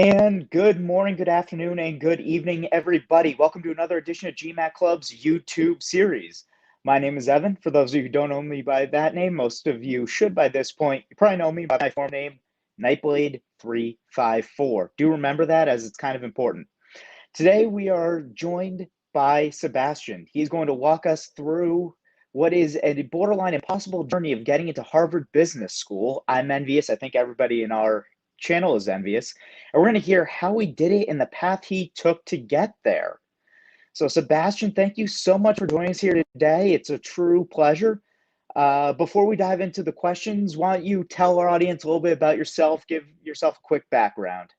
And good morning, good afternoon, and good evening, everybody. Welcome to another edition of GMAT Club's YouTube series. My name is Evan. For those of you who don't know me by that name, most of you should by this point. You probably know me by my form name, Nightblade354. Do remember that, as it's kind of important. Today we are joined by Sebastian. He's going to walk us through what is a borderline impossible journey of getting into Harvard Business School. I'm envious. I think everybody in our channel is envious. And we're going to hear how he did it and the path he took to get there. So Sebastian, thank you so much for joining us here today. It's a true pleasure. Before we dive into the questions, why don't you tell our audience a little bit about yourself, give yourself a quick background.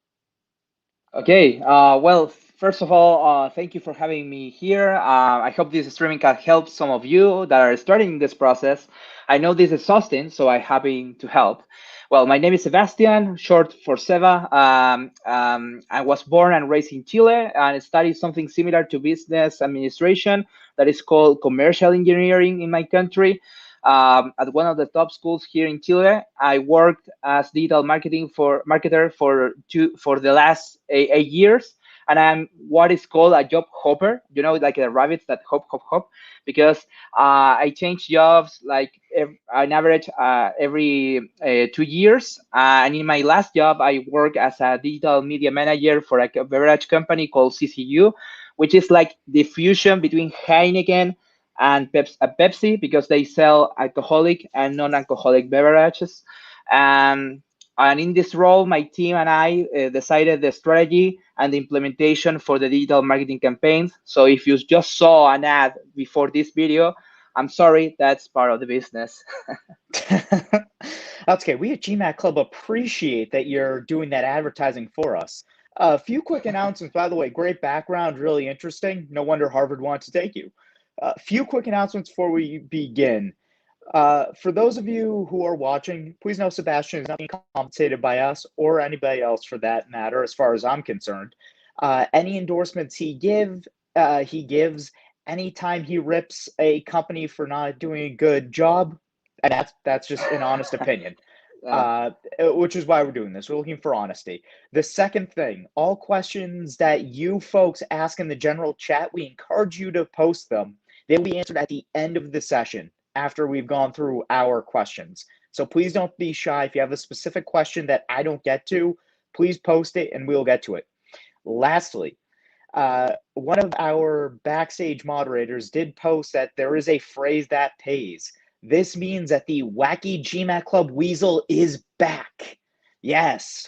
Okay, well, first of all, thank you for having me here. I hope this streaming can help some of you that are starting this process. I know this is exhausting, so I'm happy to help. Well, my name is Sebastian, short for Seba. I was born and raised in Chile and studied something similar to business administration that is called commercial engineering in my country. At one of the top schools here in Chile. I worked as digital marketer for the last 8 years, and I'm what is called a job hopper. You know, like the rabbits that hop, because I change jobs like on average every 2 years. And in my last job, I work as a digital media manager for a beverage company called CCU, which is like the fusion between Heineken and Pepsi, because they sell alcoholic and non-alcoholic beverages. And in this role, my team and I decided the strategy and the implementation for the digital marketing campaigns. So if you just saw an ad before this video, I'm sorry, that's part of the business. That's okay. We at GMAT Club appreciate that you're doing that advertising for us. A few quick announcements, by the way. Great background, really interesting. No wonder Harvard wants to take you. A few quick announcements before we begin. For those of you who are watching, please know Sebastian is not being compensated by us or anybody else for that matter, as far as I'm concerned. Any endorsements he gives anytime he rips a company for not doing a good job, and that's just an honest opinion. Which is why we're doing this. We're looking for honesty. The second thing, all questions that you folks ask in the general chat, we encourage you to post them. They'll be answered at the end of the session after we've gone through our questions. So please don't be shy. If you have a specific question that I don't get to, please post it and we'll get to it. Lastly, one of our backstage moderators did post that there is a phrase that pays. This means that the wacky GMAT Club Weasel is back. Yes,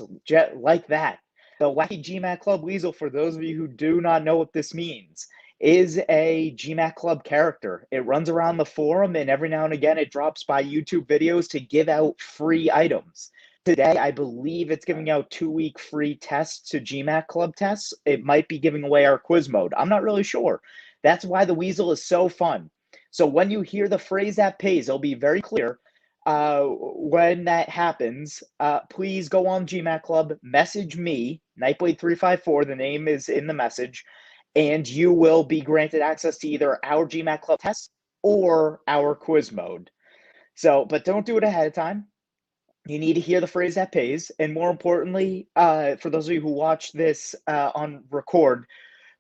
like that. The wacky GMAT Club Weasel, for those of you who do not know what this means, is a GMAT Club character. It runs around the forum, and every now and again it drops by YouTube videos to give out free items. Today, I believe it's giving out 2-week free tests to GMAT Club tests. It might be giving away our quiz mode. I'm not really sure. That's why the Weasel is so fun. So when you hear the phrase that pays, it'll be very clear when that happens. Please go on GMAT Club, message me, Nightblade354, the name is in the message, and you will be granted access to either our GMAT Club tests or our quiz mode. So, but don't do it ahead of time. You need to hear the phrase that pays. And more importantly, for those of you who watch this on record,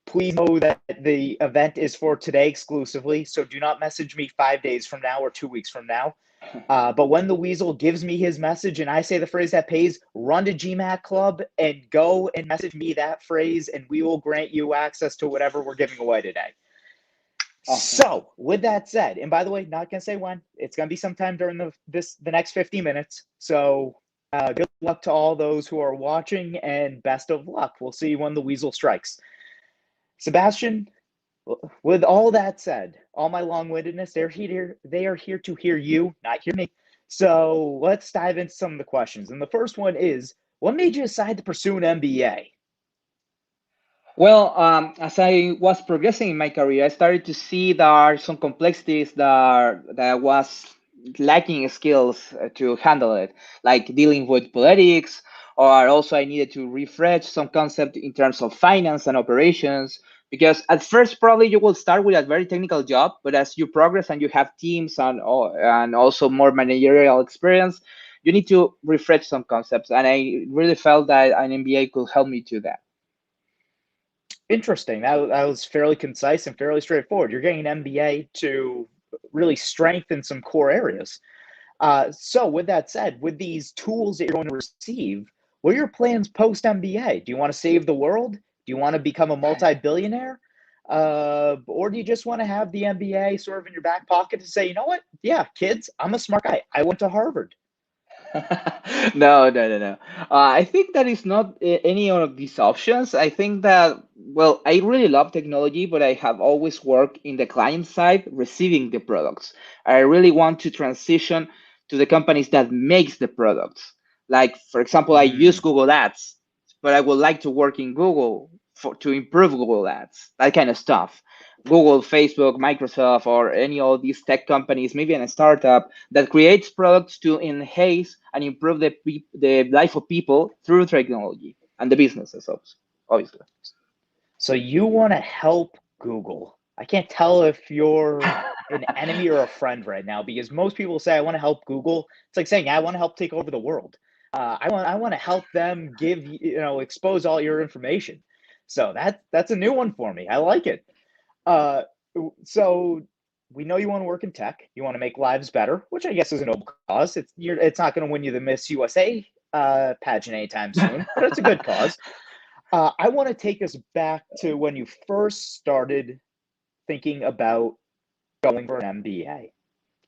please know that the event is for today exclusively. So do not message me 5 days from now or 2 weeks from now. But when the Weasel gives me his message and I say the phrase that pays, run to GMAT Club and go and message me that phrase, and we will grant you access to whatever we're giving away today. Awesome. So with that said, and by the way, not gonna say when, it's gonna be sometime during the next 50 minutes. So good luck to all those who are watching, and best of luck. We'll see when the Weasel strikes. Sebastian, with all that said, all my long-windedness, they are here to hear you, not hear me. So let's dive into some of the questions. And the first one is, what made you decide to pursue an MBA? Well, as I was progressing in my career, I started to see there are some complexities that I was lacking skills to handle it, like dealing with politics, or also I needed to refresh some concept in terms of finance and operations. Because at first, probably you will start with a very technical job, but as you progress and you have teams and also more managerial experience, you need to refresh some concepts. And I really felt that an MBA could help me to that. Interesting. That was fairly concise and fairly straightforward. You're getting an MBA to really strengthen some core areas. So, with that said, with these tools that you're going to receive, what are your plans post MBA? Do you want to save the world? Do you want to become a multi-billionaire? Or do you just want to have the MBA sort of in your back pocket to say, you know what? Yeah, kids, I'm a smart guy. I went to Harvard. No, no, no, no. I think that is not any of these options. I think that, well, I really love technology, but I have always worked in the client side, receiving the products. I really want to transition to the companies that makes the products. Like, for example, I use Mm. Google Ads, but I would like to work in Google to improve Google Ads, that kind of stuff. Google, Facebook, Microsoft, or any of these tech companies, maybe in a startup that creates products to enhance and improve the life of people through technology and the businesses, obviously. So you want to help Google. I can't tell if you're an enemy or a friend right now because most people say I want to help Google. It's like saying I want to help take over the world. I want to help them give expose all your information. So that's a new one for me. I like it. Uh, so we know you want to work in tech. You want to make lives better, which I guess is a noble cause. It's not going to win you the Miss USA pageant anytime soon, but it's a good cause. I want to take us back to when you first started thinking about going for an MBA.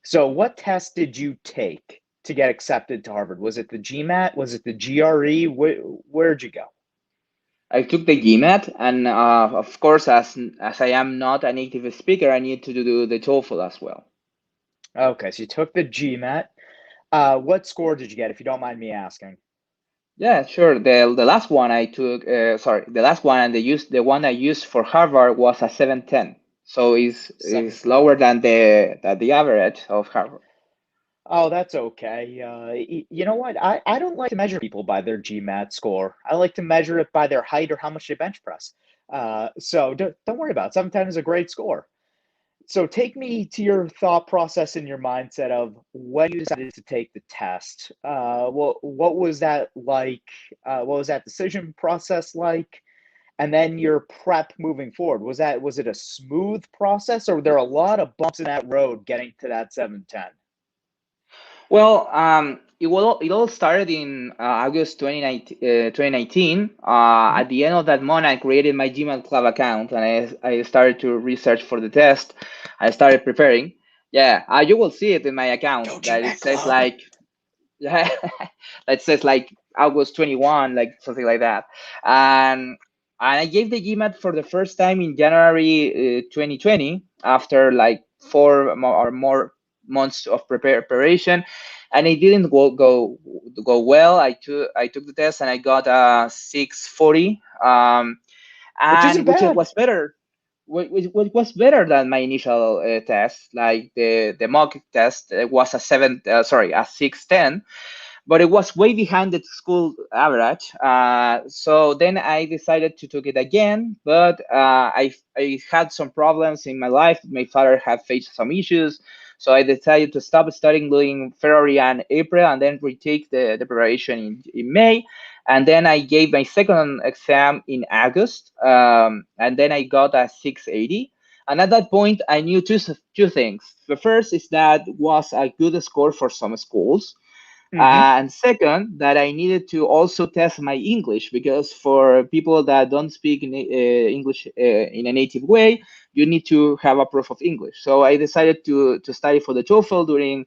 So, what test did you take to get accepted to Harvard? Was it the GMAT? Was it the GRE? Where'd you go? I took the GMAT, and of course, as I am not a native speaker, I need to do the TOEFL as well. Okay, so you took the GMAT. What score did you get, if you don't mind me asking? Yeah, sure. The last one I took, sorry, the last one and the one I used for Harvard was a 710. So is 710. lower than the average of Harvard. Oh, that's okay. You know what? I don't like to measure people by their GMAT score. I like to measure it by their height or how much they bench press. So don't worry about it. 710 is a great score. So take me to your thought process and your mindset of when you decided to take the test. What was that like? What was that decision process like? And then your prep moving forward. Was it a smooth process, or were there a lot of bumps in that road getting to that 710? Well, it all started in August 2019. Mhm. At the end of that month, I created my Gmail Club account and I started to research for the test. I started preparing. Yeah, you will see it in my Go account that it GMAT says Club. like, yeah, that says like August 21, like something like that. And I gave the GMAT for the first time in January 2020 after like or more months of preparation, and it didn't go well. I took the test and I got a 640, Which isn't and which bad. was better. Which was better than my initial test. Like the mock test was a a 610, but it was way behind the school average. So then I decided to take it again, but I had some problems in my life. My father had faced some issues, so I decided to stop studying during February and April, and then retake the preparation in May. And then I gave my second exam in August, and then I got a 680. And at that point, I knew two things. The first is that was a good score for some schools, Hmm. and second, that I needed to also test my English because for people that don't speak English in a native way, you need to have a proof of English. So I decided to study for the TOEFL during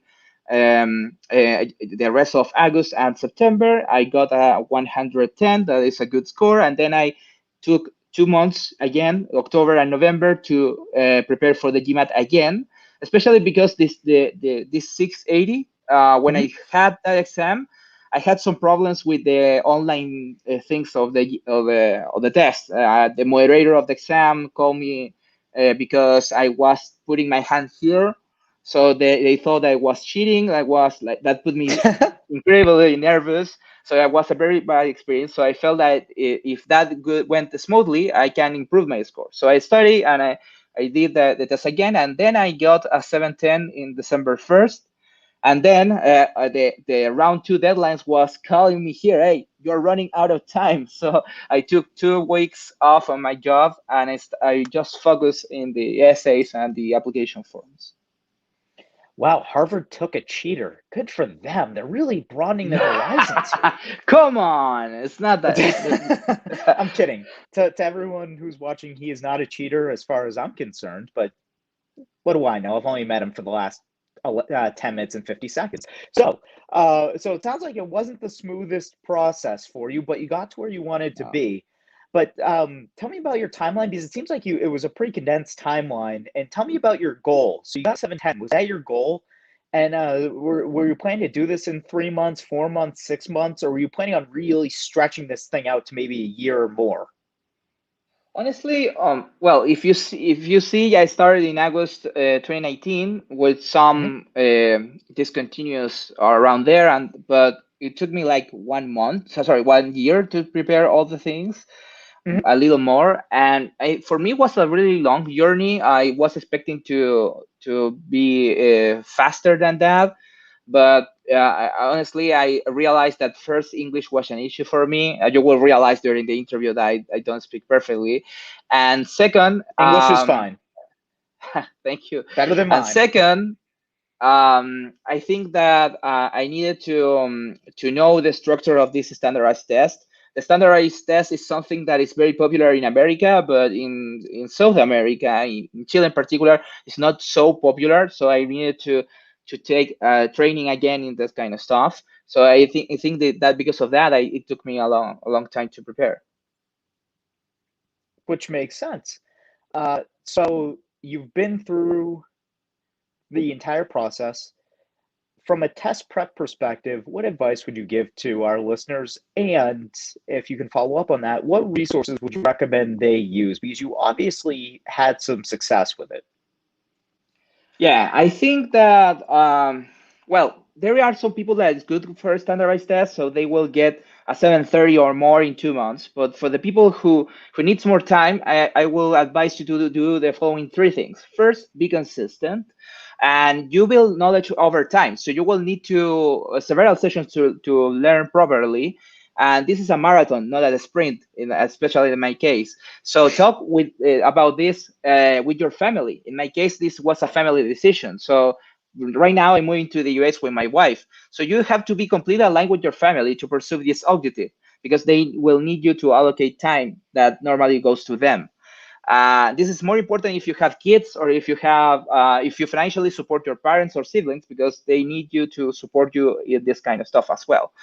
the rest of August and September. I got a 110. That is a good score. And then I took 2 months again, October and November, to prepare for the GMAT again, especially because this 680 when Hmm. I had that exam, I had some problems with the online things of the test. The moderator of the exam called me because I was putting my hand here, so they thought I was cheating. I was like, that put me incredibly nervous. So that was a very bad experience. So I felt that if that went smoothly, I can improve my score. So I studied and I did the test again, and then I got a 710 in December 1st. And then the round two deadlines was calling me here, hey, you're running out of time. So I took 2 weeks off on my job, and I just focused in the essays and the application forms. Wow, Harvard took a cheater. Good for them. They're really broadening their horizons here. Come on, it's not that. I'm kidding. To everyone who's watching, he is not a cheater as far as I'm concerned, but what do I know? I've only met him for the last 10 minutes and 50 seconds. So it sounds like it wasn't the smoothest process for you, but you got to where you wanted to No. be. But tell me about your timeline, because it seems like it was a pretty condensed timeline. And tell me about your goal. So you got 710. Was that your goal? And were you planning to do this in 3 months, 4 months, 6 months, or were you planning on really stretching this thing out to maybe a year or more? Honestly, well, if you see, I started in August 2019 with Hmm. some discontinuous around there, but it took me like 1 month, sorry, 1 year to prepare all the things, Hmm. a little more, and for me it was a really long journey. I was expecting to be faster than that, but honestly, I realized that first English was an issue for me. You will realize during the interview that I don't speak perfectly, and second, English is fine. thank you, Better than and mine. second, I think that I needed to know the structure of this standardized test. The standardized test is something that is very popular in America, but in South America, in Chile in particular, it's not so popular. So I needed to take training again in this kind of stuff. So I think that because of that, it took me a long time to prepare. Which makes sense. So you've been through the entire process. From a test prep perspective, what advice would you give to our listeners? And if you can follow up on that, what resources would you recommend they use? Because you obviously had some success with it. Yeah, I think that well, there are some people that is good for a standardized test, so they will get a 730 or more in 2 months. But for the people who needs more time, I will advise you to do the following three things. First, be consistent, and you build knowledge over time. So you will need to several sessions to learn properly. And this is a marathon, not a sprint, especially in my case. So talk with about this with your family. In my case, this was a family decision. So right now I'm moving to the US with my wife. So you have to be completely aligned with your family to pursue this objective because they will need you to allocate time that normally goes to them. This is more important if you have kids or if you financially support your parents or siblings because they need you to support you in this kind of stuff as well.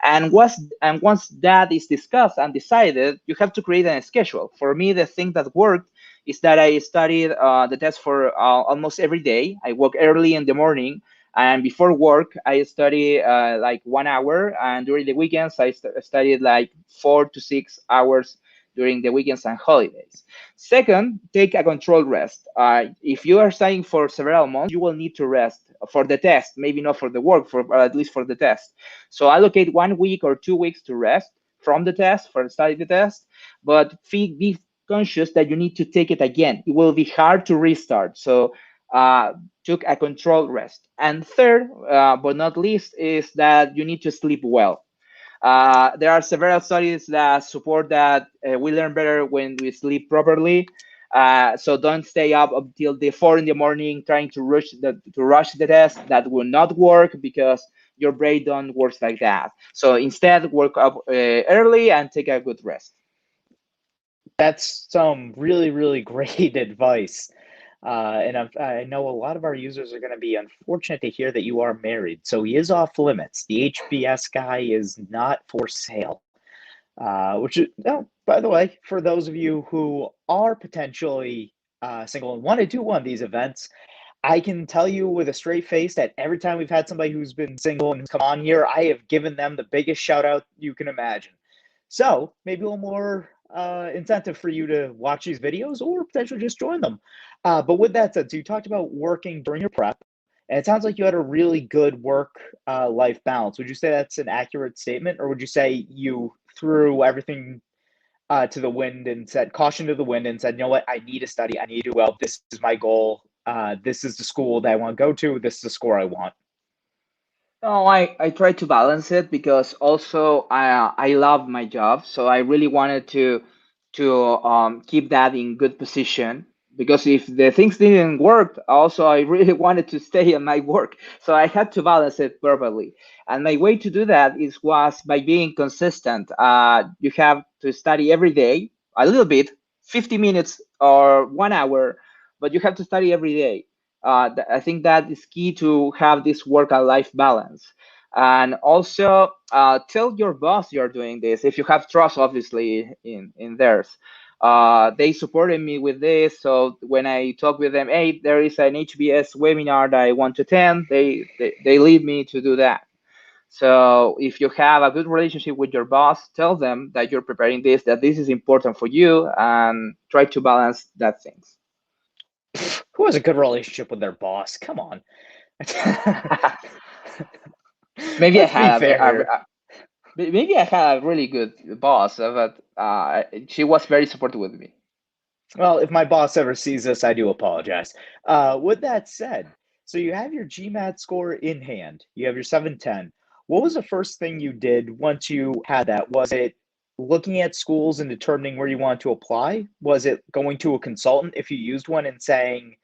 And once that is discussed and decided, you have to create a schedule. For me, the thing that worked is that I studied the test for almost every day. I woke early in the morning, and before work, I study like 1 hour, and during the weekends, I studied like 4 to 6 hours during the weekends and holidays. Second, take a controlled rest. If you are studying for several months, you will need to rest for the test, maybe not for the work, for at least for the test. So allocate 1 week or 2 weeks to rest from the test for study the test, but be conscious that you need to take it again. It will be hard to restart. So took a controlled rest. And third, but not least, is that you need to sleep well. There are several studies that support that we learn better when we sleep properly. So don't stay up until the 4 in the morning trying to rush the test. That will not work because your brain don't work like that. So instead, work up early and take a good rest. That's some really, really great advice. And I know a lot of our users are going to be unfortunate to hear that you are married. So he is off limits. The HBS guy is not for sale. Which is, oh, by the way, for those of you who are potentially single and want to do one of these events, I can tell you with a straight face that every time we've had somebody who's been single and has come on here, I have given them the biggest shout out you can imagine. So maybe a little more incentive for you to watch these videos or potentially just join them. But with that said, so you talked about working during your prep, and it sounds like you had a really good work life balance. Would you say that's an accurate statement, or would you say you threw everything to the wind and said caution to the wind and said, you know what, I need to study, I need to do well. This is my goal. This is the school that I want to go to. This is the score I want. No, I try to balance it because also I love my job, so I really wanted to keep that in good position. Because if the things didn't work, also I really wanted to stay on my work, so I had to balance it perfectly. And my way to do that was by being consistent. You have to study every day, a little bit, 50 minutes or 1 hour, but you have to study every day. I think that is key to have this work and life balance. And also tell your boss you're doing this if you have trust, obviously, in theirs. They supported me with this, so when I talk with them, hey, there is an HBS webinar that I want to attend, they lead me to do that. So if you have a good relationship with your boss, tell them that you're preparing this, that this is important for you, and try to balance that things. Who has a good relationship with their boss? Come on. Maybe I Let's be had fair. maybe I had a really good boss, but she was very supportive with me. Well, if my boss ever sees this, I do apologize. With that said, so you have your GMAT score in hand. You have your 710. What was the first thing you did once you had that? Was it looking at schools and determining where you want to apply? Was it going to a consultant if you used one and saying,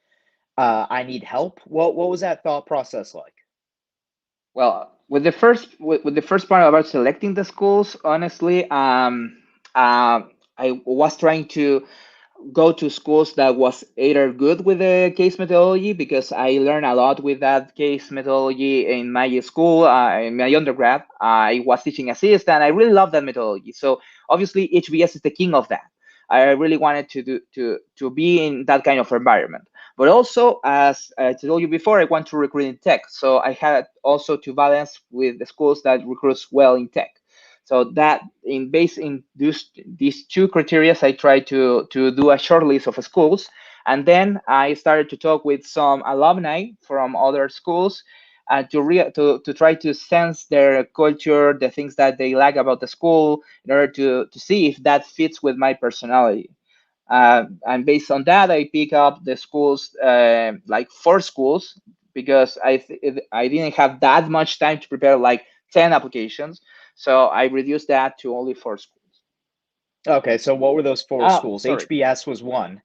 I need help? What was that thought process like? Well, with the first part about selecting the schools, honestly, I was trying to go to schools that was either good with the case methodology, because I learned a lot with that case methodology in my school, in my undergrad. I was teaching assistant. I really love that methodology. So obviously HBS is the king of that. I really wanted to be in that kind of environment. But also, as I told you before, I want to recruit in tech. So I had also to balance with the schools that recruits well in tech. So that in these two criteria, I tried to do a short list of schools, and then I started to talk with some alumni from other schools, to try to sense their culture, the things that they like about the school, in order to see if that fits with my personality. And based on that, I pick up the schools, like 4 schools, because I didn't have that much time to prepare like 10 applications. So I reduced that to only 4 schools. Okay, so what were those four Oh, schools? sorry. HBS was one.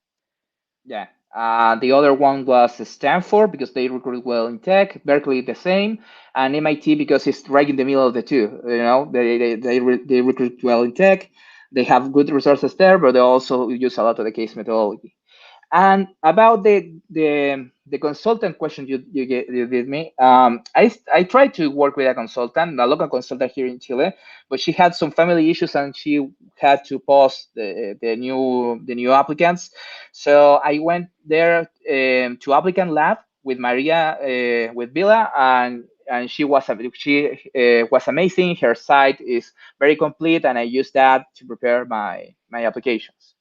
Yeah. The other one was Stanford, because they recruit well in tech. Berkeley the same, and MIT because it's right in the middle of the two. You know, they recruit well in tech. They have good resources there, but they also use a lot of the case methodology. And about the consultant question you did me, I tried to work with a consultant, a local consultant here in Chile, but she had some family issues and she had to pause the new applicants. So I went there, to applicant lab with Maria, with Villa, and she was amazing. Her site is very complete, and I used that to prepare my applications.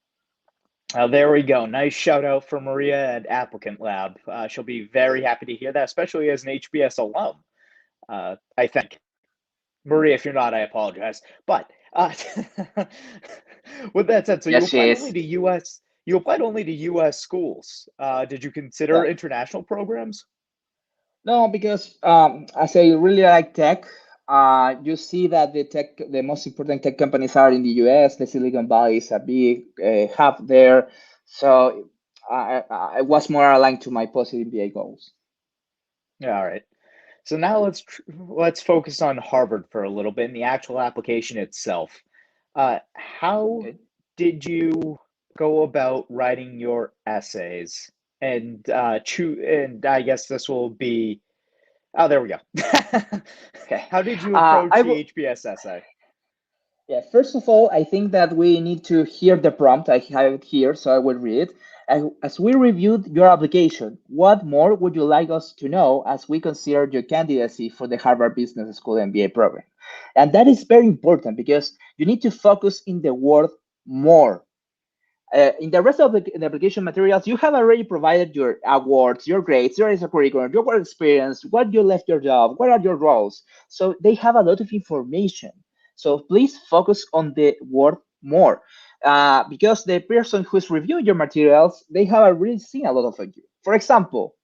There we go. Nice shout out for Maria at Applicant Lab. She'll be very happy to hear that, especially as an HBS alum. I think. Maria, if you're not, I apologize. But with that said, so you Yes, she applied only is. to US. You applied only to US schools. Did you consider Yeah. international programs? No, because as I really like tech, you see that the most important tech companies are in the US. The Silicon Valley is a big hub there. So I was more aligned to my post MBA goals. Yeah, all right. So now let's focus on Harvard for a little bit and the actual application itself. How Okay. did you go about writing your essays? And and I guess this will be, oh, there we go. Okay. How did you I approach the will. HBS essay? Yeah, first of all, I think that we need to hear the prompt. I have it here, so I will read it. As we reviewed your application, what more would you like us to know as we consider your candidacy for the Harvard Business School MBA program? And that is very important because you need to focus in the word more. In the rest of the application materials, you have already provided your awards, your grades, your extracurricular, your work experience, what you left your job, what are your roles. So they have a lot of information. So please focus on the word more, because the person who's reviewing your materials, they have already seen a lot of you. For example,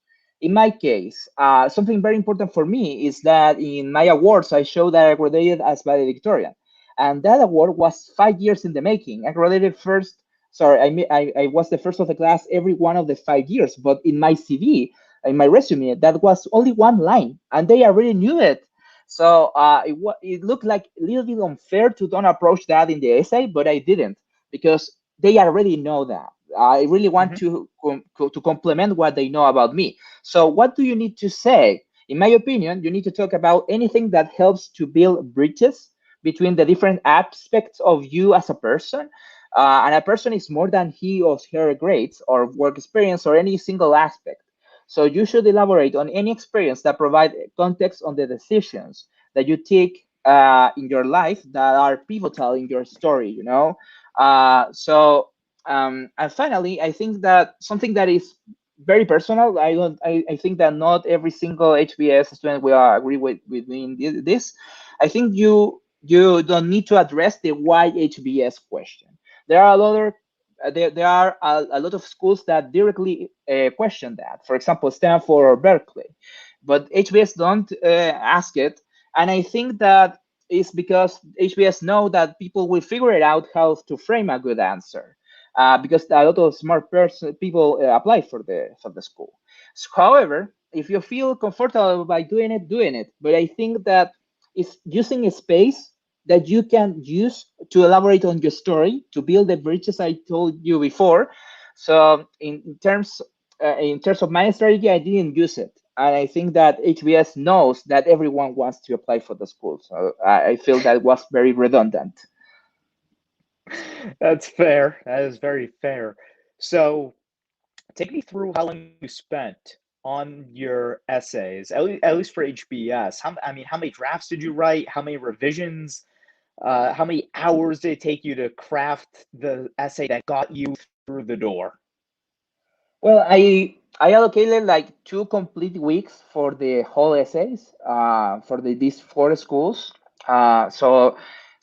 in my case, something very important for me is that in my awards, I show that I graduated as valedictorian. And that award was 5 years in the making. I graduated first. Sorry, I was the first of the class every one of the 5 years, but in my CV, in my resume, that was only one line, and they already knew it. So it looked like a little bit unfair to don't approach that in the essay, but I didn't because they already know that. I really want Hmm. to complement what they know about me. So what do you need to say? In my opinion, you need to talk about anything that helps to build bridges between the different aspects of you as a person, and a person is more than he or her grades or work experience or any single aspect. So you should elaborate on any experience that provide context on the decisions that you take in your life that are pivotal in your story. And finally, I think that something that is very personal. I think that not every single HBS student will agree with me in this. I think you don't need to address the why HBS question. There are a lot of there are a lot of schools that directly question that. For example, Stanford or Berkeley, but HBS don't ask it, and I think that is because HBS know that people will figure it out how to frame a good answer, because a lot of smart people apply for the school. So, however, if you feel comfortable by doing it. But I think that it's using a space that you can use to elaborate on your story to build the bridges I told you before. So in terms of my strategy, I didn't use it, and I think that HBS knows that everyone wants to apply for the school. So I feel that was very redundant. That's fair. That is very fair. So, take me through how long you spent on your essays, at least for HBS. I mean, how many drafts did you write? How many revisions? How many hours did it take you to craft the essay that got you through the door? Well, I allocated like 2 complete weeks for the whole essays for these 4 schools. So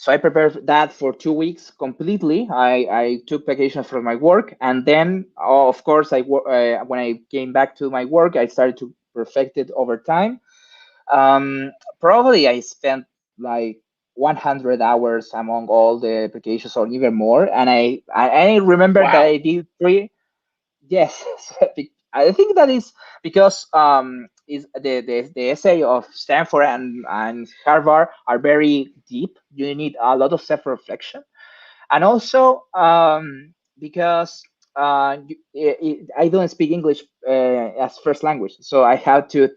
I prepared that for 2 weeks completely. I took vacation from my work, and then of course when I came back to my work, I started to perfect it over time. Um, Probably I spent like 100 hours among all the applications, or even more. And I remember that Wow. I did three. Yes, I think that is because is the essay of Stanford and Harvard are very deep. You need a lot of self-reflection, and also because I don't speak English as first language, so I had to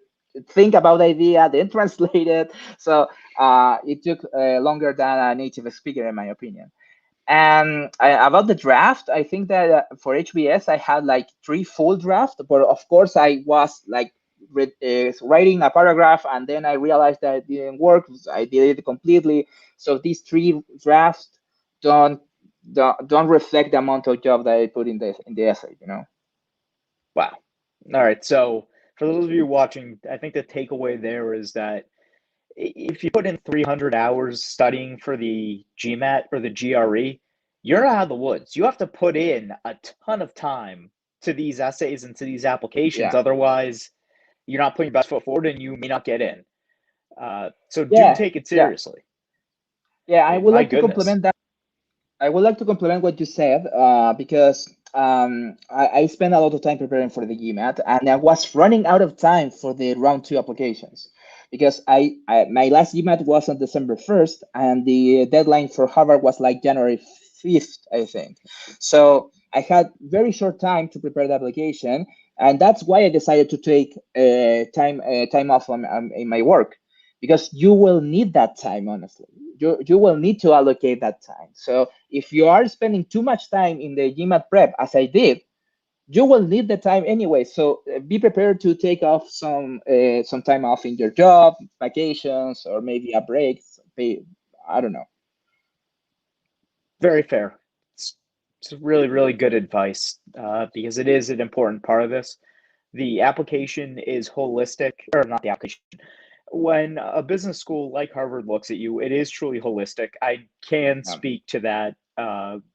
think about the idea, then translate it. So it took longer than a native speaker, in my opinion. And about the draft, I think that for HBS, I had like 3 full drafts, but of course, I was like writing a paragraph, and then I realized that it didn't work. I did it completely. So these 3 drafts don't don't reflect the amount of job that I put in the essay. Wow. All right. So, for those of you watching, I think the takeaway there is that if you put in 300 hours studying for the GMAT or the GRE, you're out of the woods. You have to put in a ton of time to these essays and to these applications. Yeah, Otherwise, you're not putting your best foot forward and you may not get in. So do yeah, take it yeah, seriously. yeah. I I mean, would my like to goodness. complement that. I would like to complement what you said because I spent a lot of time preparing for the GMAT, and I was running out of time for the round 2 applications because my last GMAT was on December 1st, and the deadline for Harvard was like January 5th, I think. So I had very short time to prepare the application, and that's why I decided to take time off in my work, because you will need that time, honestly. you will need to allocate that time. So if you are spending too much time in the GMAT prep, as I did, you will need the time anyway. So be prepared to take off some time off in your job, vacations, or maybe a break. I don't know. Very fair. It's really, really good advice because it is an important part of this. The application is holistic, or not the application. When a business school like Harvard looks at you, it is truly holistic. I can speak to that.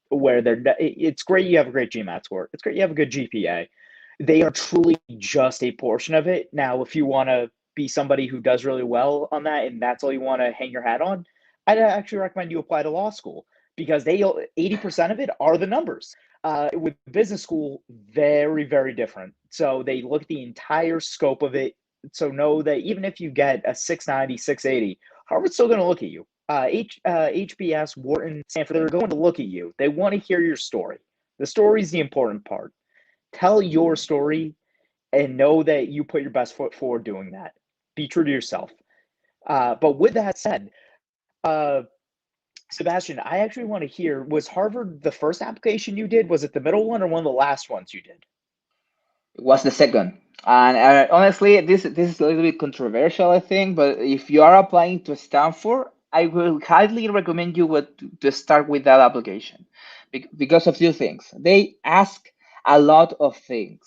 Where it's great you have a great GMAT score. It's great you have a good GPA. They are truly just a portion of it. Now, if you want to be somebody who does really well on that, and that's all you want to hang your hat on, I'd actually recommend you apply to law school because they 80% of it are the numbers. With business school, very, very different. So they look at the entire scope of it. So know that even if you get a 690, 680, Harvard's still going to look at you. HBS, Wharton, Stanford, they're going to look at you. They want to hear your story. The story is the important part. Tell your story and know that you put your best foot forward doing that. Be true to yourself. But with that said, Sebastian, I actually want to hear, was Harvard the first application you did? Was it the middle one or one of the last ones you did? It was the second. And honestly, this is a little bit controversial, I think. But if you are applying to Stanford, I will highly recommend you to start with that application because of two things. They ask a lot of things.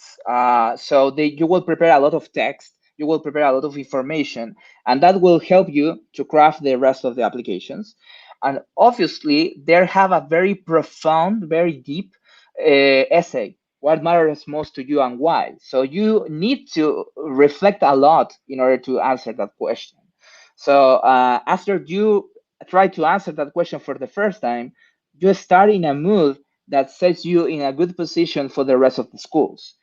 So you will prepare a lot of text, you will prepare a lot of information, and that will help you to craft the rest of the applications. And obviously, they have a very profound, very deep essay. What matters most to you and why? So you need to reflect a lot in order to answer that question. So after you try to answer that question for the first time, you start in a mood that sets you in a good position for the rest of the schools.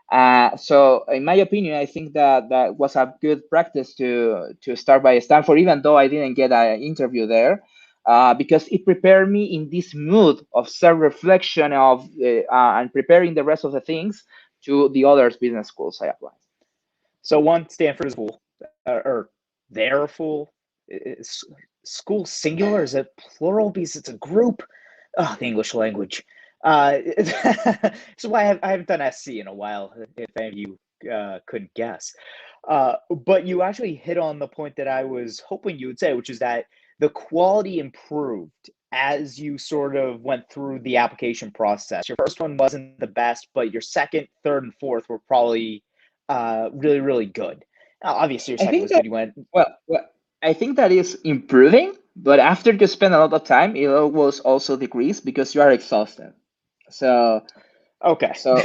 So in my opinion, I think that was a good practice to start by Stanford, even though I didn't get an interview there, because it prepared me in this mood of self-reflection and preparing the rest of the things to the other business schools I applied. So one, Stanford is full, or they're full. Is school singular? Is it plural? Because it's a group. Oh, the English language. So why I haven't done SC in a while, if any of you couldn't guess. But you actually hit on the point that I was hoping you would say, which is that the quality improved as you sort of went through the application process. Your first one wasn't the best, but your second, third, and fourth were probably really, really good. Now, obviously, your I second think was that good. You went, well, I think that is improving, but after you spend a lot of time, it will also decrease because you are exhausted. So okay. so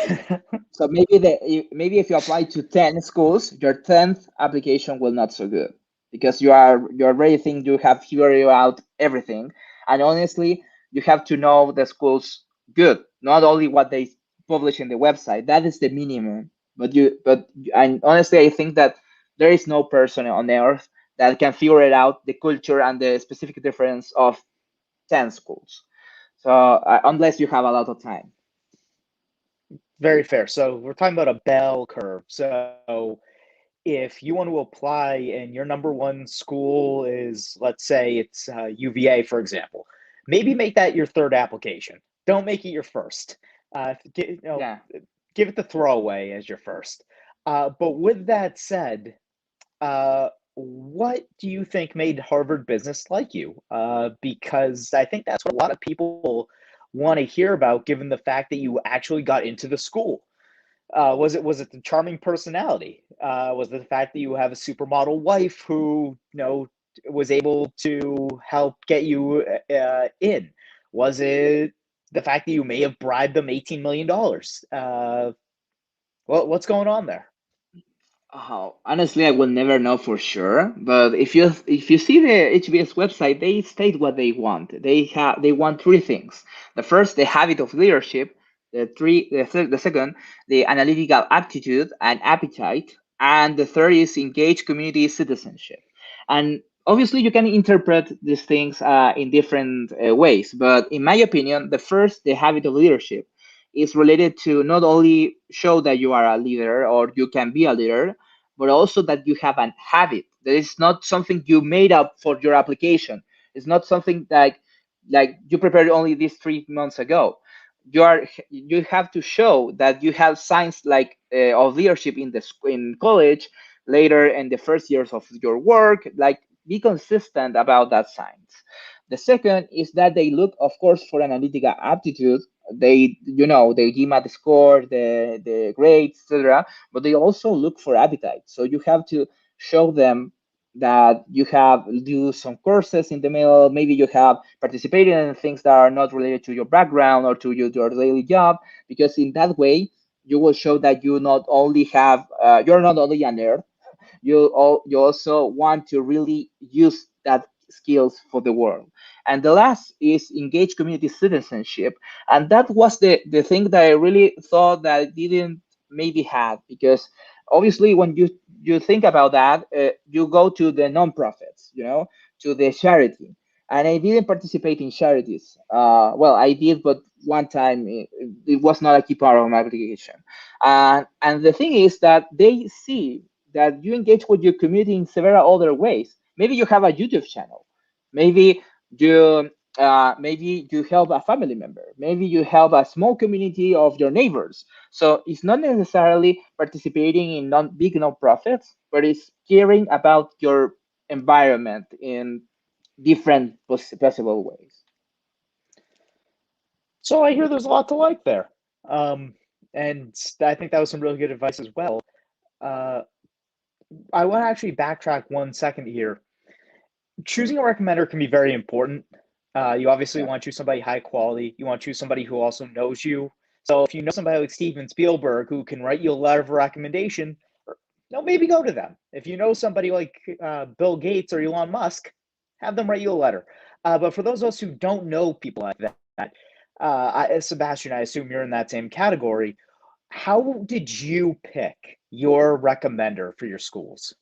so maybe if you apply to 10 schools, your 10th application will not so good because you already think you have figured out everything, and honestly, you have to know the schools good, not only what they publish in the website. That is the minimum. And honestly, I think that there is no person on earth that can figure it out the culture and the specific difference of 10 schools. So unless you have a lot of time. Very fair. So we're talking about a bell curve. So if you want to apply and your number one school is, let's say it's UVA, for example, maybe make that your third application. Don't make it your first. Yeah. Give it the throwaway as your first. But with that said, what do you think made Harvard Business like you? Because I think that's what a lot of people want to hear about, given the fact that you actually got into the school. Was it the charming personality? Was it the fact that you have a supermodel wife who was able to help get you in? Was it the fact that you may have bribed them $18 million? What's going on there? Oh, honestly, I will never know for sure. But if you see the HBS website, they state what they want. They want three things. The first, the habit of leadership. The second, the analytical aptitude and appetite, and the third is engaged community citizenship. And obviously, you can interpret these things in different ways. But in my opinion, the first, the habit of leadership, is related to not only show that you are a leader or you can be a leader, but also that you have an habit. That is not something you made up for your application. It's not something like you prepared only these 3 months ago. You have to show that you have signs like of leadership in college, later in the first years of your work. Like, be consistent about that signs. The second is that they look, of course, for analytical aptitude. They GMAT score, the grades, etc. But they also look for appetite. So you have to show them that you have do some courses in the middle. Maybe you have participated in things that are not related to your background or to your daily job, because in that way you will show that you're not only a nerd, you also want to really use that skills for the world. And the last is engage community citizenship, and that was the thing that I really thought that I didn't maybe have, because obviously when you think about that, you go to the nonprofits, to the charity. And I didn't participate in charities. Well, I did, but one time it was not a key part of my application. And the thing is that they see that you engage with your community in several other ways. Maybe you have a YouTube channel. Maybe maybe you help a family member. Maybe you help a small community of your neighbors. So it's not necessarily participating in big nonprofits, but it's caring about your environment in different possible ways. So I hear there's a lot to like there. And I think that was some really good advice as well. Uh, I want to actually backtrack 1 second here. Choosing a recommender can be very important. You obviously Yeah. want to choose somebody high quality. You want to choose somebody who also knows you. So if you know somebody like Steven Spielberg who can write you a letter of recommendation, maybe go to them. If you know somebody like Bill Gates or Elon Musk, have them write you a letter. But for those of us who don't know people like that, Sebastian, I assume you're in that same category. How did you pick your recommender for your schools?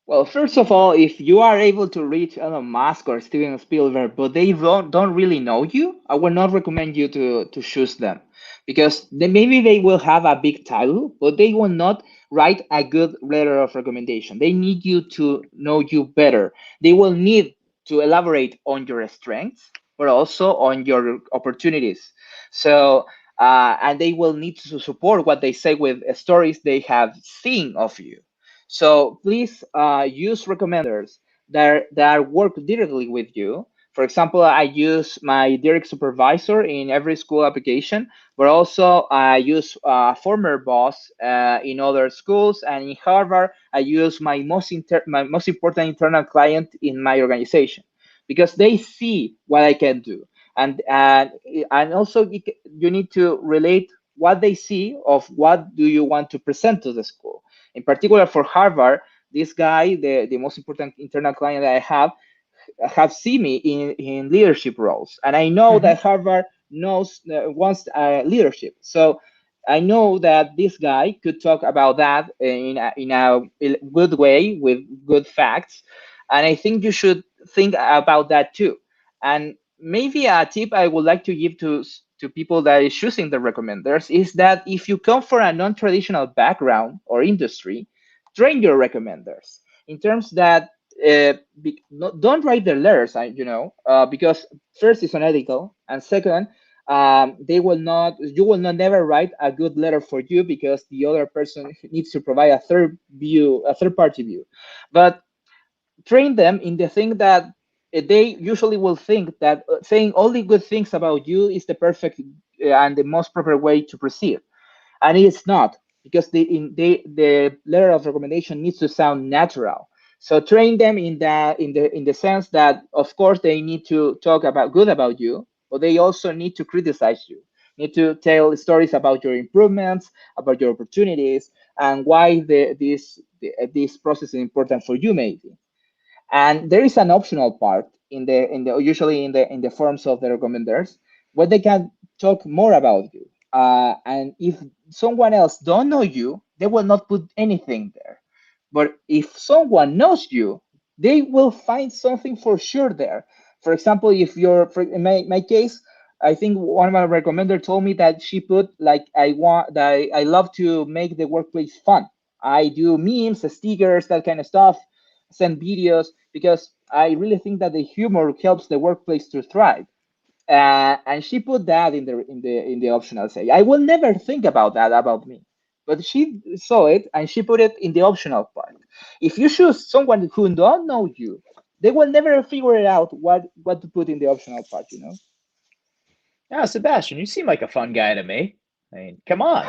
Well, first of all, if you are able to reach Elon Musk or Steven Spielberg, but they don't really know you, I would not recommend you to choose them, because maybe they will have a big title, but they will not write a good letter of recommendation. They need you to know you better. They will need to elaborate on your strengths, but also on your opportunities. So, and they will need to support what they say with stories they have seen of you. So please use recommenders that work directly with you. For example, I use my direct supervisor in every school application, but also I use a former boss in other schools, and in Harvard, I use my most important internal client in my organization, because they see what I can do, and also you need to relate what they see of what do you want to present to the school. In particular for Harvard, this guy, the most important internal client that I have seen me in leadership roles. And I know Mm-hmm. that Harvard wants leadership. So I know that this guy could talk about that in a good way with good facts. And I think you should think about that too. And maybe a tip I would like to give to people that is choosing the recommenders is that if you come from a non-traditional background or industry, train your recommenders in terms that don't write their letters, because first it's unethical, and second, you will not never write a good letter for you, because the other person needs to provide a third party view. But train them in the thing that they usually will think that saying only good things about you is the perfect and the most proper way to proceed, and it's not, because the letter of recommendation needs to sound natural. So train them in the sense that, of course, they need to talk about good about you, but they also need to criticize you, need to tell stories about your improvements, about your opportunities, and why this process is important for you, maybe. And there is an optional part in the usually in the forms of the recommenders, where they can talk more about you. And if someone else don't know you, they will not put anything there. But if someone knows you, they will find something for sure there. For example, if in my case, I think one of my recommender told me that she put like I love to make the workplace fun. I do memes, stickers, that kind of stuff, send videos. because I really think that the humor helps the workplace to thrive. And she put that in the optional say. I will never think about that about me, but she saw it and she put it in the optional part. If you choose someone who don't know you, they will never figure it out what to put in the optional part. Yeah, Sebastian, you seem like a fun guy to me. I mean, come on.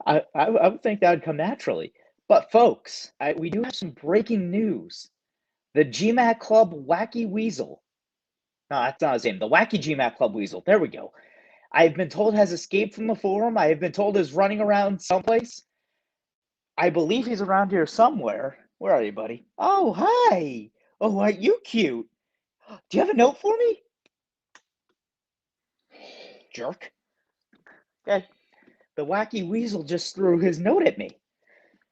I would think that would come naturally. But folks, we do have some breaking news. The GMAT Club Wacky Weasel. No, that's not his name. The Wacky GMAT Club Weasel. There we go. I've been told has escaped from the forum. I have been told is running around someplace. I believe he's around here somewhere. Where are you, buddy? Oh, hi. Oh, aren't you cute? Do you have a note for me? Jerk. Okay. The Wacky Weasel just threw his note at me.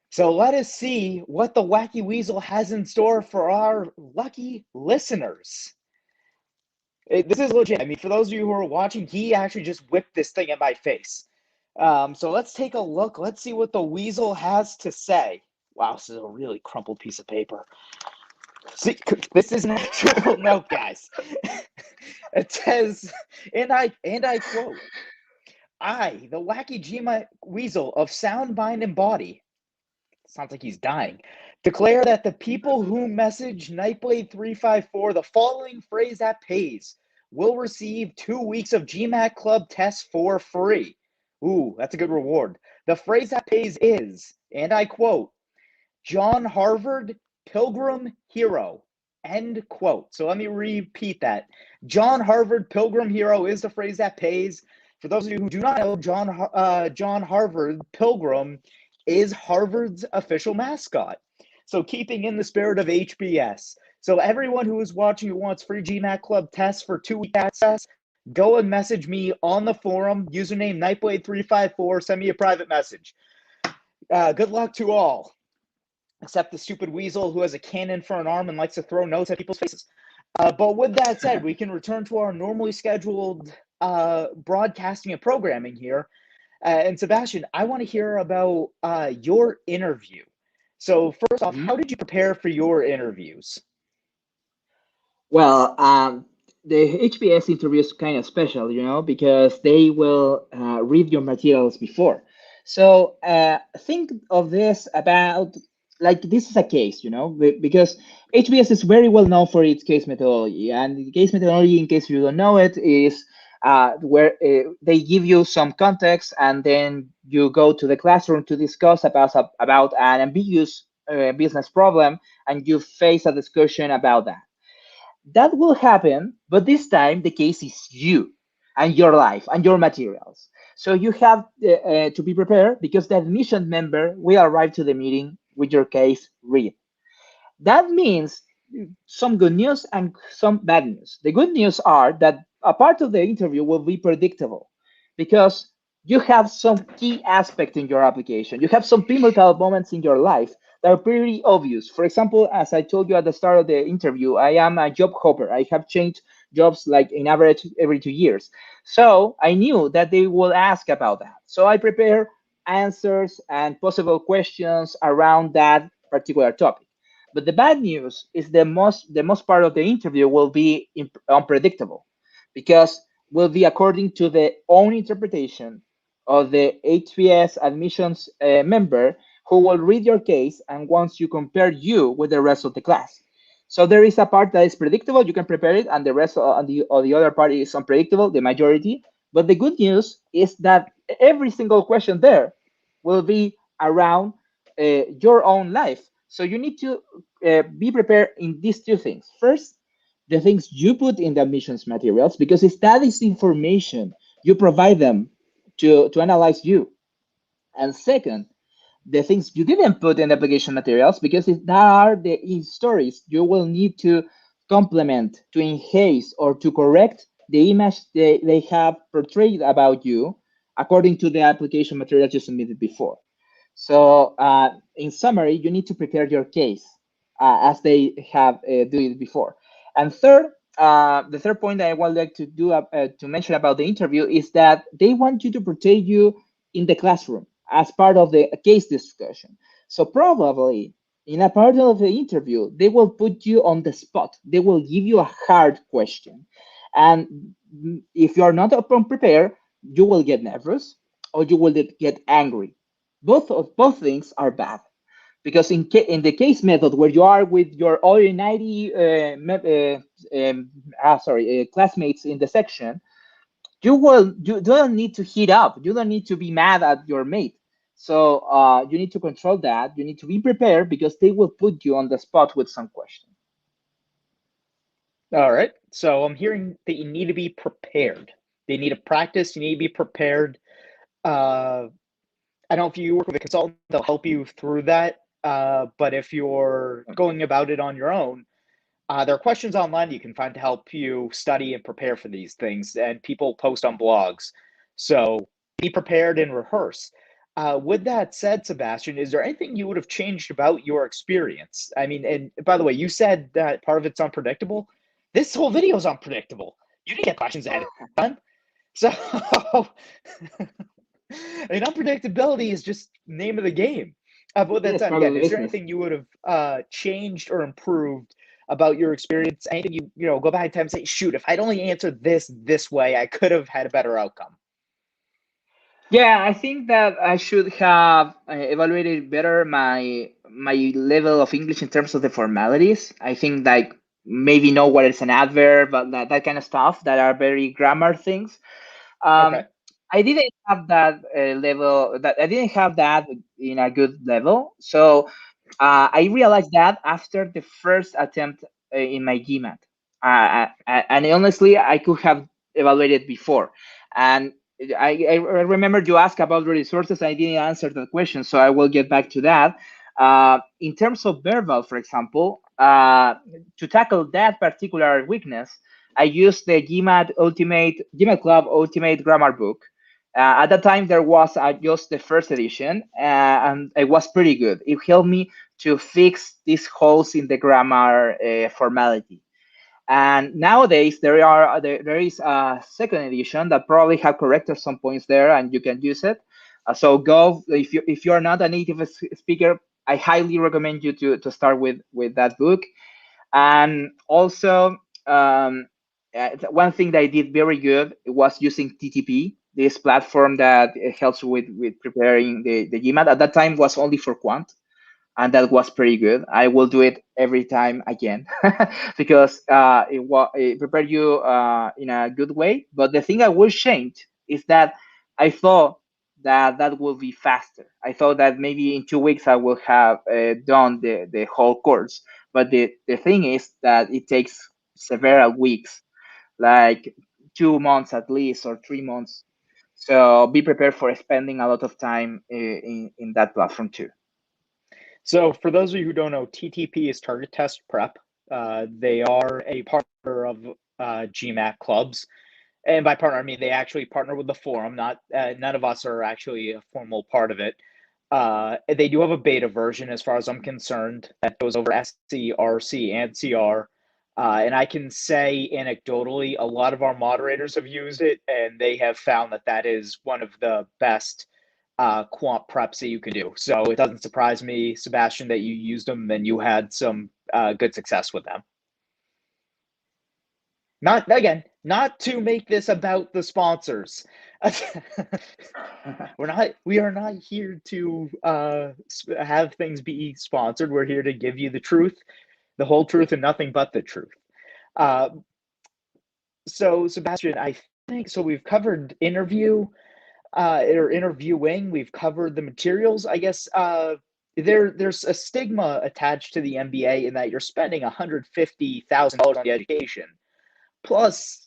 So let us see what the Wacky Weasel has in store for our lucky listeners. This is legit. I mean, for those of you who are watching, he actually just whipped this thing at my face. So let's take a look. Let's see what the Weasel has to say. Wow, this is a really crumpled piece of paper. See, this is an actual note, guys. It says, and I quote, I, the wacky GMAT Weasel of sound, mind, and body, sounds like he's dying, declare that the people who message Nightblade 354 the following phrase that pays will receive 2 weeks of GMAT Club tests for free. Ooh, that's a good reward. The phrase that pays is, and I quote, John Harvard, Pilgrim Hero. End quote. So let me repeat that. John Harvard, Pilgrim Hero is the phrase that pays. For those of you who do not know, John Harvard, Pilgrim, is Harvard's official mascot. So keeping in the spirit of HBS. So everyone who is watching who wants free GMAT Club tests for 2-week access, go and message me on the forum, username Nightblade354, send me a private message. Good luck to all, except the stupid weasel who has a cannon for an arm and likes to throw notes at people's faces. But with that said, we can return to our normally scheduled broadcasting and programming here. And Sebastian, I want to hear about your interview. So first off, how did you prepare for your interviews? Well, the HBS interview is kind of special, because they will read your materials before. So think of this about like this is a case, because HBS is very well known for its case methodology. And the case methodology, in case you don't know it, is where they give you some context and then you go to the classroom to discuss about an ambiguous business problem and you face a discussion about that. That will happen, but this time the case is you and your life and your materials. So you have to be prepared because the admission member will arrive to the meeting with your case read. That means some good news and some bad news. The good news are that a part of the interview will be predictable because you have some key aspect in your application. You have some pivotal moments in your life that are pretty obvious. For example, as I told you at the start of the interview, I am a job hopper. I have changed jobs like in average every 2 years. So I knew that they will ask about that. So I prepare answers and possible questions around that particular topic. But the bad news is the most part of the interview will be unpredictable because will be according to the own interpretation of the HBS admissions member who will read your case and wants you compare you with the rest of the class. So there is a part that is predictable, you can prepare it, and the rest of the other part is unpredictable, the majority. But the good news is that every single question there will be around your own life. So you need to be prepared in these two things. First, the things you put in the admissions materials, because if that is information, you provide them to analyze you. And second, the things you didn't put in the application materials, because if that are the stories you will need to complement, to enhance, or to correct the image they have portrayed about you according to the application materials you submitted before. So in summary, you need to prepare your case as they have do it before. And third, the third point that I would like to do to mention about the interview is that they want you to portray you in the classroom as part of the case discussion. So probably in a part of the interview, they will put you on the spot. They will give you a hard question. And if you're not prepared, you will get nervous or you will get angry. Both things are bad because in the case method where you are with your ordinary classmates in the section, you don't need to heat up. You don't need to be mad at your mate. So you need to control that. You need to be prepared because they will put you on the spot with some question. All right. So I'm hearing that you need to be prepared. You need to practice. You need to be prepared. I don't know if you work with a consultant, they'll help you through that. But if you're going about it on your own, there are questions online you can find to help you study and prepare for these things, and people post on blogs. So be prepared and rehearse. With that said, Sebastian, is there anything you would have changed about your experience? I mean, and by the way, you said that part of it's unpredictable. This whole video is unpredictable. You didn't get questions ahead of time. So, I mean, unpredictability is just name of the game. But with that said, again, is there anything you would have changed or improved about your experience? Anything you go back in time and say, shoot, if I'd only answered this way, I could have had a better outcome? Yeah, I think that I should have evaluated better my level of English in terms of the formalities. I think like maybe know what is an adverb, but that kind of stuff that are very grammar things. Okay. I didn't have that level. That I didn't have that in a good level. So I realized that after the first attempt in my GMAT, and honestly, I could have evaluated before. And I remember you asked about the resources. I didn't answer that question, so I will get back to that. In terms of verbal, for example, to tackle that particular weakness, I used the GMAT Club Ultimate Grammar Book. At that time, there was just the first edition, and it was pretty good. It helped me to fix these holes in the grammar formality. And nowadays, there is a second edition that probably have corrected some points there, and you can use it. So go if you're not a native speaker, I highly recommend you to start with that book. And also, one thing that I did very good was using TTP, this platform that helps with preparing the GMAT. At that time was only for quant, and that was pretty good. I will do it every time again because it prepared you in a good way. But the thing I will change is that I thought that will be faster. I thought that maybe in 2 weeks I will have done the whole course. But the thing is that it takes several weeks, like 2 months at least or 3 months. So be prepared for spending a lot of time in that platform too. So for those of you who don't know, TTP is Target Test Prep. They are a partner of GMAT clubs. And by partner, I mean they actually partner with the forum. Not none of us are actually a formal part of it. They do have a beta version, as far as I'm concerned, that goes over SC, RC, and CR. And I can say anecdotally, a lot of our moderators have used it, and they have found that that is one of the best quant preps that you can do. So it doesn't surprise me, Sebastian, that you used them and you had some good success with them. Not to make this about the sponsors. We are not here to have things be sponsored. We're here to give you the truth, the whole truth, and nothing but the truth. So Sebastian, I think so. We've covered interview or interviewing. We've covered the materials. I guess there's a stigma attached to the MBA in that you're spending $150,000 on the education, plus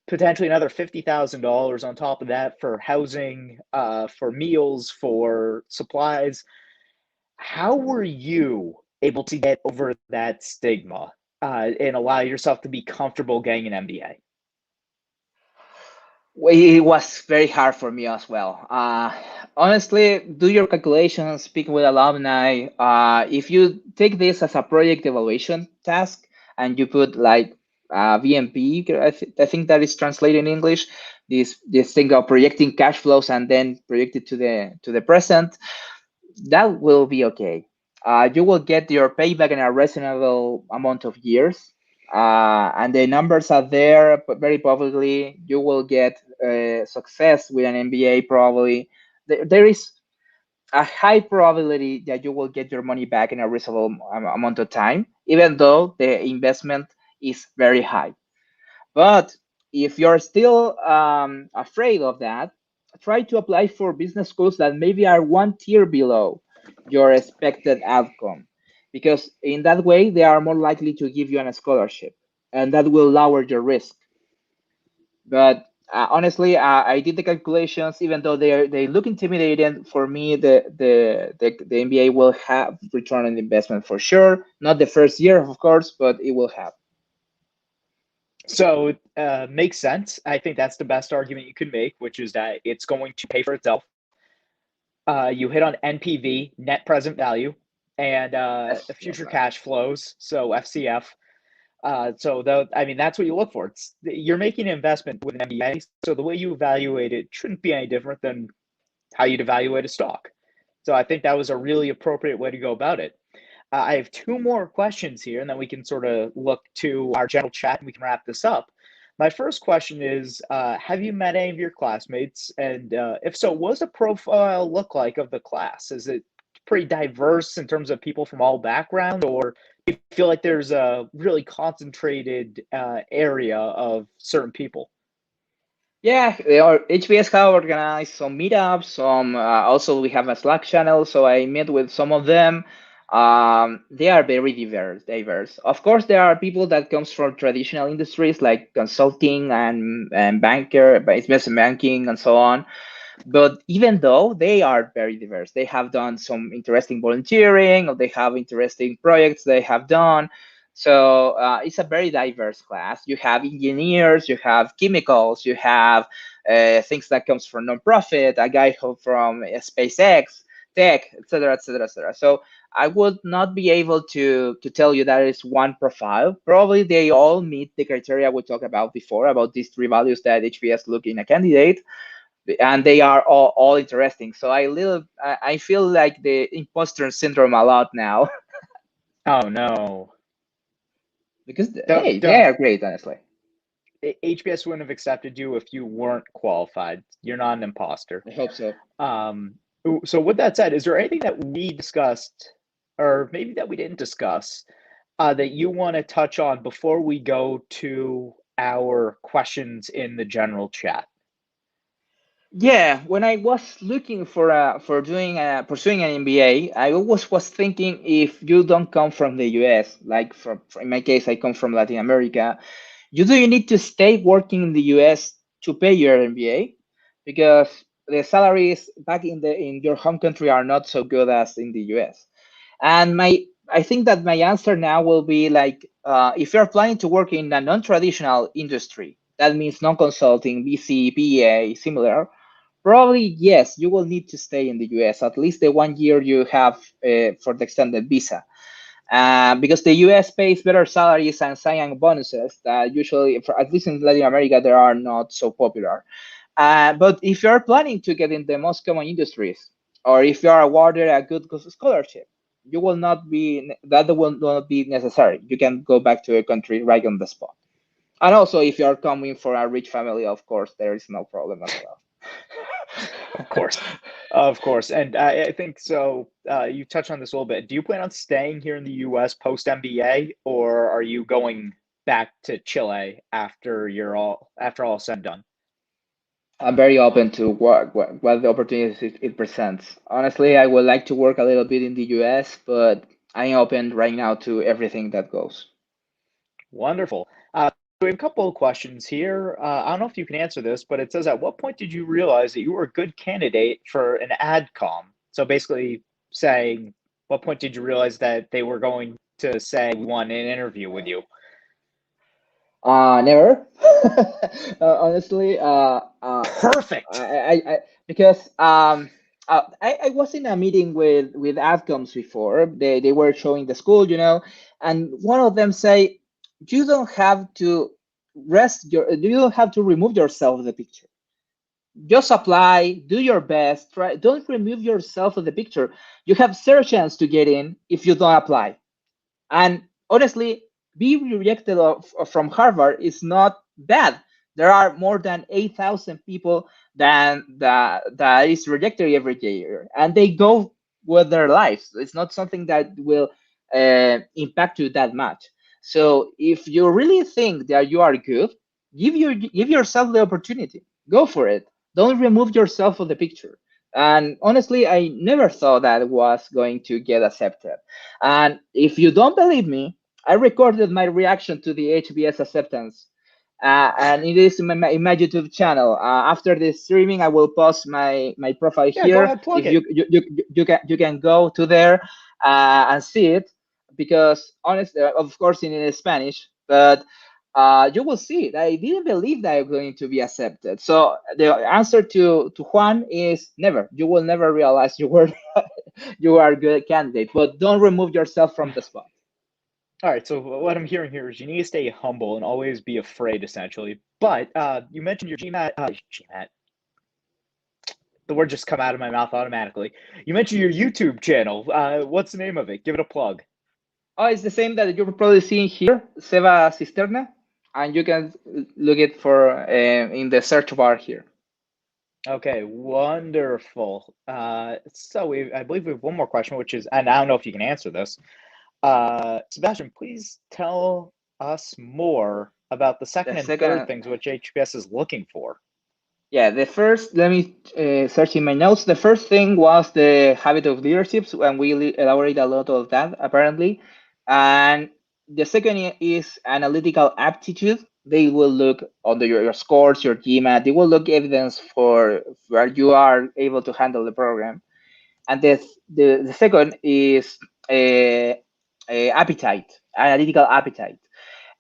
potentially another $50,000 on top of that for housing, for meals, for supplies. How were you able to get over that stigma and allow yourself to be comfortable getting an MBA? It was very hard for me as well. Honestly, do your calculations, speak with alumni. If you take this as a project evaluation task and you put like VMP, I think that is translated in English. This thing of projecting cash flows and then project it to the present, that will be okay. You will get your payback in a reasonable amount of years. And the numbers are there very publicly. You will get success with an MBA probably. There is a high probability that you will get your money back in a reasonable amount of time, even though the investment is very high. But if you're still afraid of that, try to apply for business schools that maybe are one tier below your expected outcome, because in that way they are more likely to give you a scholarship, and that will lower your risk. But honestly, I did the calculations. Even though they look intimidating, for me, the MBA will have return on investment for sure. Not the first year, of course, but it will have. So makes sense. I think that's the best argument you could make, which is that it's going to pay for itself. You hit on NPV, net present value, and Yes, future man. cash flows, so FCF. I mean, that's what you look for. You're making an investment with an MBA, so the way you evaluate it shouldn't be any different than how you'd evaluate a stock. So I think that was a really appropriate way to go about it. I have two more questions here, and then we can sort of look to our general chat and we can wrap this up. My first question is, have you met any of your classmates? And if so, what does the profile look like of the class? Is it pretty diverse in terms of people from all backgrounds, or do you feel like there's a really concentrated area of certain people? Yeah, HBS have organized some meetups. Also we have a Slack channel, so I met with some of them. They are very diverse. Of course, there are people that comes from traditional industries like consulting and banker, investment banking, and so on. But even though they are very diverse, they have done some interesting volunteering, or they have interesting projects they have done. So it's a very diverse class. You have engineers, you have chemicals, you have things that comes from nonprofit, a guy from SpaceX, tech, etc., etc., etc. So I would not be able to tell you that is one profile. Probably they all meet the criteria we talked about before, about these three values that HBS look in a candidate, and they are all interesting. So I feel like the imposter syndrome a lot now. Oh no. Because hey, Don't, they don't are great, honestly. HBS wouldn't have accepted you if you weren't qualified. You're not an imposter. I hope so. Um, so with that said, is there anything that we discussed, or maybe that we didn't discuss, that you want to touch on before we go to our questions in the general chat? Yeah, when I was looking for doing pursuing an MBA, I always was thinking, if you don't come from the US, like in my case, I come from Latin America, you need to stay working in the US to pay your MBA, because the salaries back in your home country are not so good as in the US. And I think that my answer now will be like, if you're planning to work in a non-traditional industry, that means non-consulting, BC, PA, similar. Probably, yes, you will need to stay in the US at least the 1 year you have for the extended visa. Because the US pays better salaries and sign-on bonuses that usually, at least in Latin America, they are not so popular. But if you're planning to get in the most common industries, or if you are awarded a good scholarship, you will not be that will not be necessary. You can go back to your country right on the spot. And also, if you are coming from a rich family, of course, there is no problem as well. Of course. Of course. And I think so. You touched on this a little bit. Do you plan on staying here in the US post MBA, or are you going back to Chile after all said and done? I'm very open to what the opportunities it presents. Honestly, I would like to work a little bit in the US, but I'm open right now to everything that goes. Wonderful. So we have a couple of questions here. I don't know if you can answer this, but it says, at what point did you realize that you were a good candidate for an adcom? So basically saying, what point did you realize that they were going to say we want an interview with you? Never. Honestly, Perfect. because I was in a meeting with adcoms before. They were showing the school, and one of them say, you don't have to you don't have to remove yourself the picture. just apply, do your best, try, don't remove yourself from the picture. You have zero chance to get in if you don't apply. And honestly, being rejected from Harvard is not bad. There are more than 8,000 people that is rejected every year, and they go with their lives. It's not something that will impact you that much. So if you really think that you are good, give yourself the opportunity. Go for it. Don't remove yourself from the picture. And honestly, I never thought that it was going to get accepted. And if you don't believe me, I recorded my reaction to the HBS acceptance. And it is in my YouTube channel. After the streaming, I will post my profile Yeah, go here. ahead, plug If it. you can go to there and see it, because honestly, of course, in Spanish, but you will see it. I didn't believe that I'm going to be accepted. So the answer to Juan is never. You will never realize you are a good candidate, but don't remove yourself from the spot. All right, so what I'm hearing here is you need to stay humble and always be afraid, essentially. But you mentioned your GMAT, GMAT. The word just come out of my mouth automatically. You mentioned your YouTube channel. What's the name of it? Give it a plug. Oh, it's the same that you're probably seeing here, Seba Cisterna, and you can look it for in the search bar here. Okay, wonderful. I believe we have one more question, which is, and I don't know if you can answer this. Sebastian, please tell us more about the The second and third second, things which HBS is looking for. yeah, the first, let me search in my notes. The first thing was the habit of leadership, and we elaborate a lot of that apparently. And the second is analytical aptitude. They will look on your scores, your GMAT. They will look evidence for where you are able to handle the program. And the second is appetite, analytical appetite.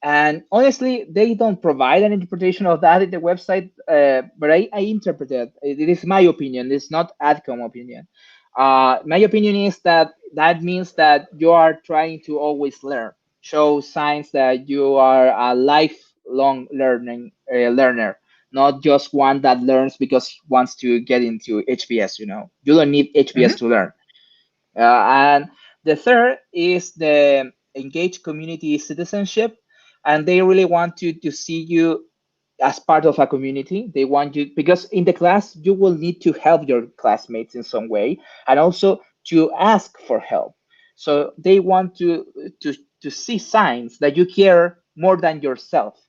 And honestly, they don't provide an interpretation of that in the website, but I interpret it. It is my opinion. It's not ADCOM opinion. My opinion is that that means that you are trying to always learn, show signs that you are a lifelong learner, not just one that learns because he wants to get into HBS. You don't need HBS Mm-hmm. to learn. And the third is the engaged community citizenship, and they really want to see you as part of a community. They want you, because in the class you will need to help your classmates in some way, and also to ask for help. So they want to to see signs that you care more than yourself.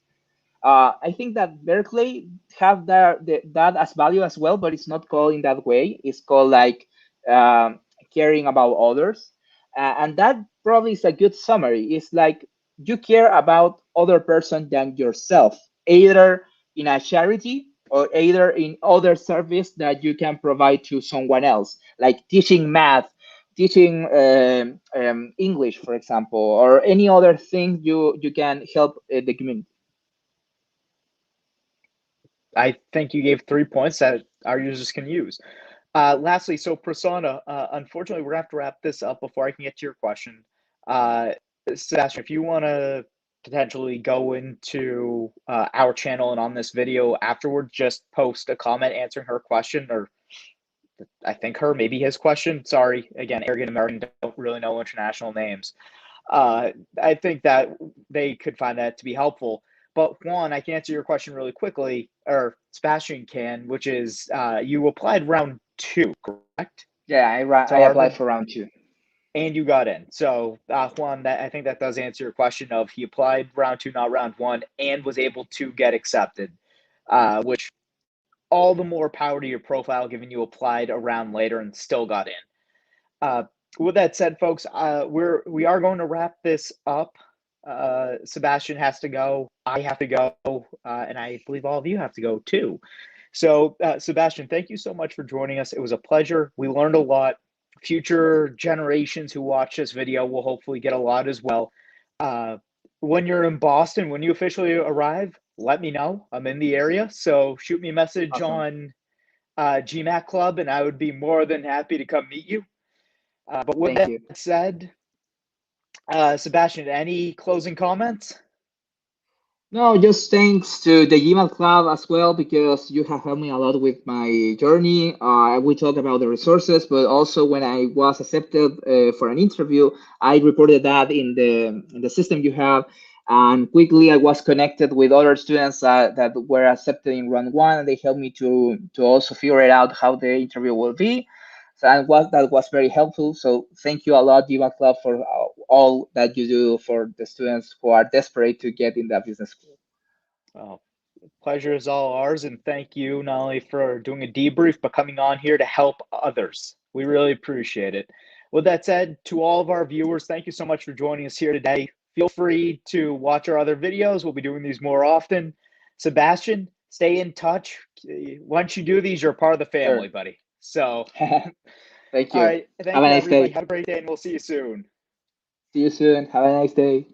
I think that Berkeley have that as value as well, but it's not called in that way. It's called like caring about others, and that probably is a good summary. It's like you care about other person than yourself, either in a charity or either in other service that you can provide to someone else, like teaching math, teaching English, for example, or any other thing you can help the community. I think you gave 3 points that our users can use. Lastly, so Persona, unfortunately, we're going to have to wrap this up before I can get to your question. Uh, Sebastian, if you want to potentially go into our channel and on this video afterward, just post a comment answering her question, or I think maybe his question. Sorry, again, arrogant American, don't really know international names. I think that they could find that to be helpful. But Juan, I can answer your question really quickly, or Sebastian can, which is you applied round two, correct? Yeah, To I applied Harvard, for round two. and you got in. So Juan, I think that does answer your question of he applied round two, not round one, and was able to get accepted, which all the more power to your profile, given you applied a round later and still got in. Uh, with that said, folks, we are going to wrap this up. Sebastian has to go. I have to go, and I believe all of you have to go too. So, Sebastian, thank you so much for joining us. It was a pleasure. We learned a lot. Future generations who watch this video will hopefully get a lot as well. Uh, when you're in Boston, when you officially arrive, let me know. I'm in the area, so shoot me a message Awesome. on GMAT Club, and I would be more than happy to come meet you. But with Thank that you. said, Sebastian, any closing comments? No, just thanks to the GMAT Club as well, because you have helped me a lot with my journey. We talked about the resources, but also when I was accepted for an interview, I reported that in the system you have, and quickly I was connected with other students that were accepted in round one, and they helped me to also figure it out how the interview will be. So that was very helpful. So thank you a lot, GMAT Club, for all that you do for the students who are desperate to get in that business school. Oh, pleasure is all ours, and thank you not only for doing a debrief, but coming on here to help others. We really appreciate it. With that said, to all of our viewers, thank you so much for joining us here today. Feel free to watch our other videos. We'll be doing these more often. Sebastian, stay in touch. Once you do these, you're part of the family, Sure. buddy. So, Thank all you. right. Have Thank a you, nice everybody. day. Have a great day, and we'll see you soon. See you soon. Have a nice day.